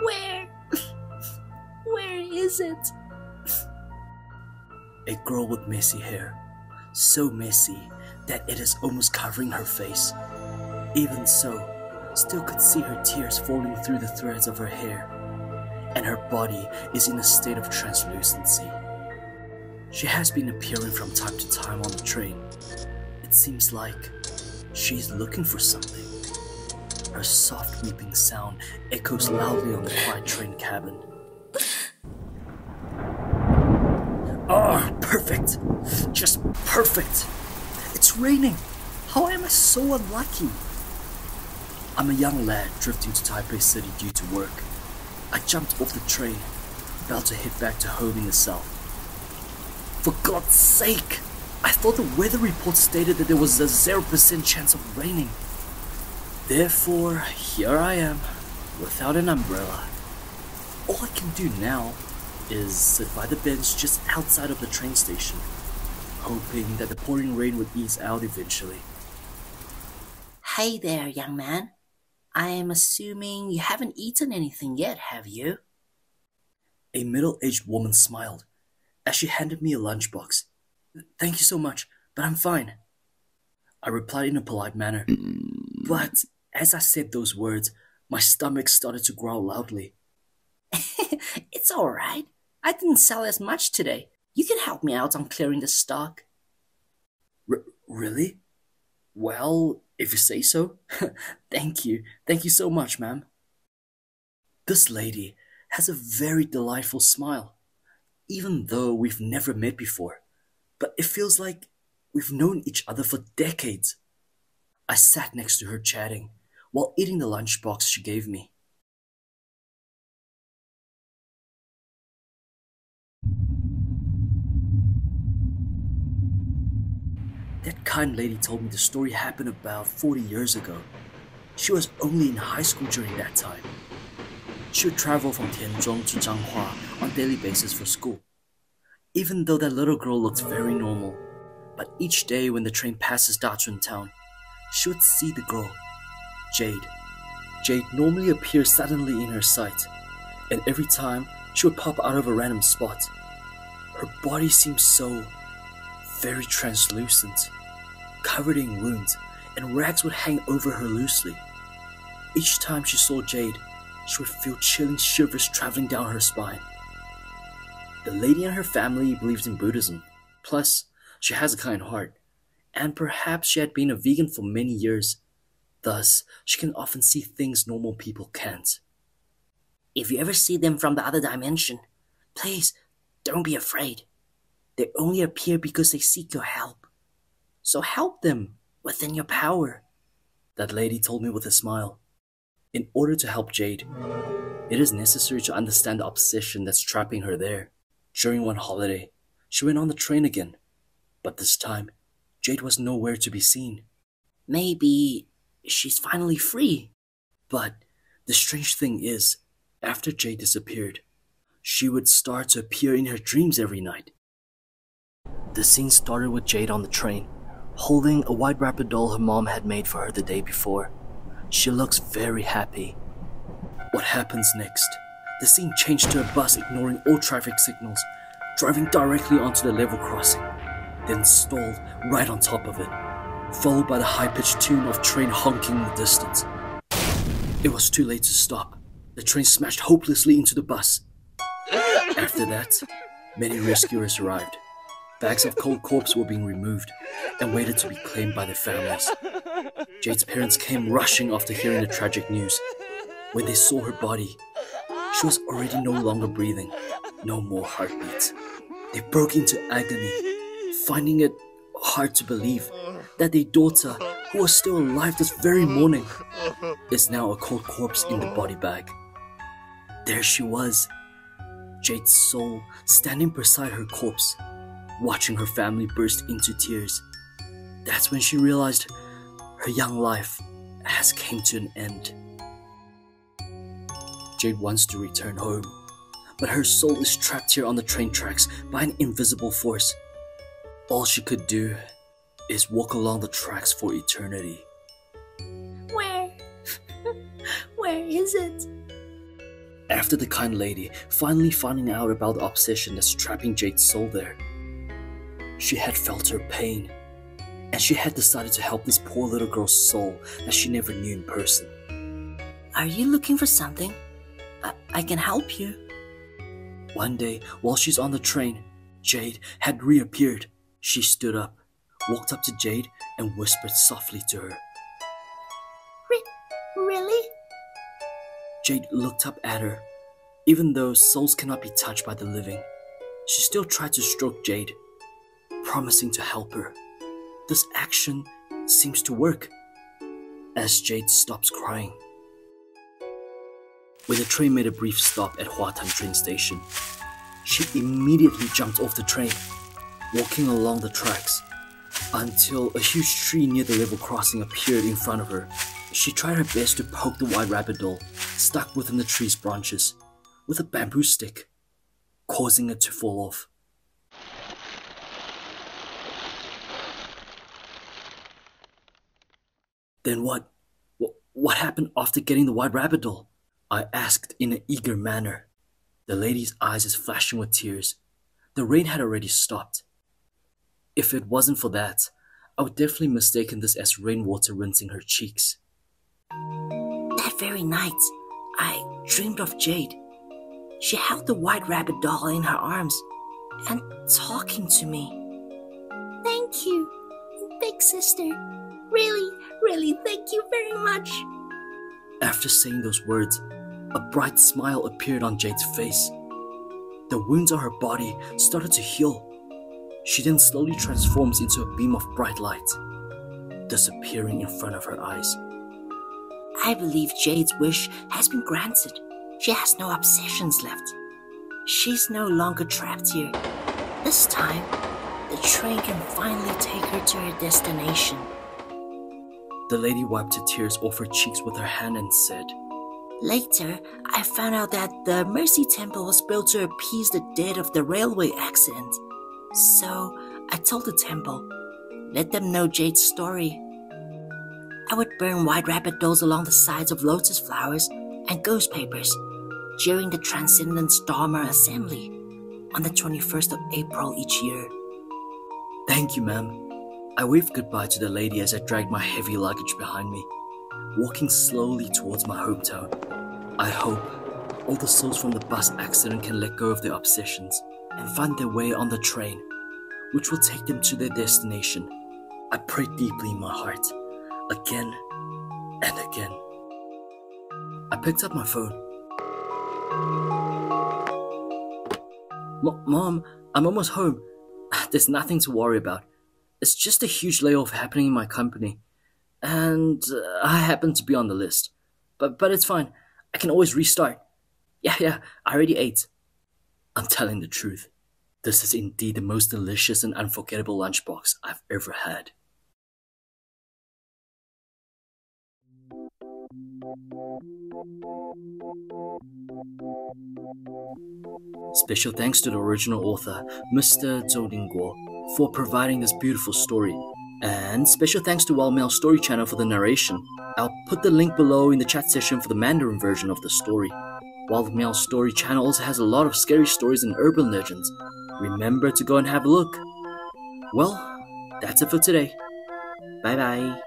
Where? Where is it? A girl with messy hair, so messy that it is almost covering her face. Even so, still could see her tears falling through the threads of her hair, and her body is in a state of translucency. She has been appearing from time to time on the train. It seems like she's looking for something. Her soft weeping sound echoes loudly on the quiet train cabin. Ah, perfect! Just perfect! It's raining! How am I so unlucky? I'm a young lad drifting to Taipei City due to work. I jumped off the train, about to head back to home in the south. For God's sake! I thought the weather report stated that there was a 0% chance of raining. Therefore, here I am, without an umbrella. All I can do now is sit by the bench just outside of the train station, hoping that the pouring rain would ease out eventually. Hey there, young man. I am assuming you haven't eaten anything yet, have you? A middle-aged woman smiled as she handed me a lunchbox. Thank you so much, but I'm fine. I replied in a polite manner, but as I said those words, my stomach started to growl loudly. It's alright. I didn't sell as much today. You can help me out on clearing the stock. Really? Well, if you say so. Thank you. Thank you so much, ma'am. This lady has a very delightful smile, even though we've never met before. But it feels like we've known each other for decades. I sat next to her chatting while eating the lunchbox she gave me. That kind lady told me the story happened about 40 years ago. She was only in high school during that time. She would travel from Tianzhong to Zhanghua on a daily basis for school. Even though that little girl looked very normal, but each day when the train passes Dachun town, she would see the girl, Jade. Jade normally appears suddenly in her sight, and every time she would pop out of a random spot. Her body seemed so very translucent, covered in wounds, and rags would hang over her loosely. Each time she saw Jade, she would feel chilling shivers traveling down her spine. The lady and her family believed in Buddhism, plus she has a kind heart, and perhaps she had been a vegan for many years. Thus, she can often see things normal people can't. If you ever see them from the other dimension, please don't be afraid. They only appear because they seek your help. So help them within your power. That lady told me with a smile. In order to help Jade, it is necessary to understand the obsession that's trapping her there. During one holiday, she went on the train again, but this time, Jade was nowhere to be seen. Maybe she's finally free. But the strange thing is, after Jade disappeared, she would start to appear in her dreams every night. The scene started with Jade on the train, holding a white wrapper doll her mom had made for her the day before. She looks very happy. What happens next? The scene changed to a bus ignoring all traffic signals, driving directly onto the level crossing, then stalled right on top of it, followed by the high-pitched tune of train honking in the distance. It was too late to stop. The train smashed hopelessly into the bus. After that, many rescuers arrived. Bags of cold corpses were being removed and waited to be claimed by their families. Jade's parents came rushing after hearing the tragic news. When they saw her body, she was already no longer breathing, no more heartbeats. They broke into agony, finding it hard to believe that their daughter, who was still alive this very morning, is now a cold corpse in the body bag. There she was, Jade's soul standing beside her corpse, watching her family burst into tears. That's when she realized her young life has come to an end. Jade wants to return home, but her soul is trapped here on the train tracks by an invisible force. All she could do is walk along the tracks for eternity. Where? Where is it? After the kind lady finally finding out about the obsession that's trapping Jade's soul there, she had felt her pain, and she had decided to help this poor little girl's soul that she never knew in person. Are you looking for something? I can help you. One day, while she's on the train, Jade had reappeared. She stood up, walked up to Jade, and whispered softly to her. Really? Jade looked up at her. Even though souls cannot be touched by the living, she still tried to stroke Jade, promising to help her. This action seems to work, as Jade stops crying. When the train made a brief stop at Hoa-Tan train station, she immediately jumped off the train, walking along the tracks, until a huge tree near the level crossing appeared in front of her. She tried her best to poke the white rabbit doll stuck within the tree's branches with a bamboo stick, causing it to fall off. Then what? What happened after getting the white rabbit doll? I asked in an eager manner. The lady's eyes is flashing with tears. The rain had already stopped. If it wasn't for that, I would definitely mistaken this as rainwater rinsing her cheeks. That very night, I dreamed of Jade. She held the white rabbit doll in her arms and talking to me. Thank you, big sister. Really, thank you very much. After saying those words, a bright smile appeared on Jade's face. The wounds on her body started to heal. She then slowly transforms into a beam of bright light, disappearing in front of her eyes. I believe Jade's wish has been granted. She has no obsessions left. She's no longer trapped here. This time, the train can finally take her to her destination. The lady wiped her tears off her cheeks with her hand and said, Later, I found out that the Mercy Temple was built to appease the dead of the railway accident. So, I told the temple, let them know Jade's story. I would burn white rabbit dolls along the sides of lotus flowers and ghost papers during the Transcendence Dharma Assembly on the 21st of April each year. Thank you, ma'am. I waved goodbye to the lady as I dragged my heavy luggage behind me, walking slowly towards my hometown. I hope all the souls from the bus accident can let go of their obsessions and find their way on the train, which will take them to their destination. I prayed deeply in my heart, again and again. I picked up my phone. Mom, I'm almost home. There's nothing to worry about. It's just a huge layoff happening in my company, and I happen to be on the list. But it's fine. I can always restart. Yeah, I already ate. I'm telling the truth. This is indeed the most delicious and unforgettable lunchbox I've ever had. Special thanks to the original author, Mr. Zhou Dingguo, for providing this beautiful story. And special thanks to Wild Mail Story Channel for the narration. I'll put the link below in the chat session for the Mandarin version of the story. Wild Mail Story Channel also has a lot of scary stories and urban legends. Remember to go and have a look. Well, that's it for today. Bye bye.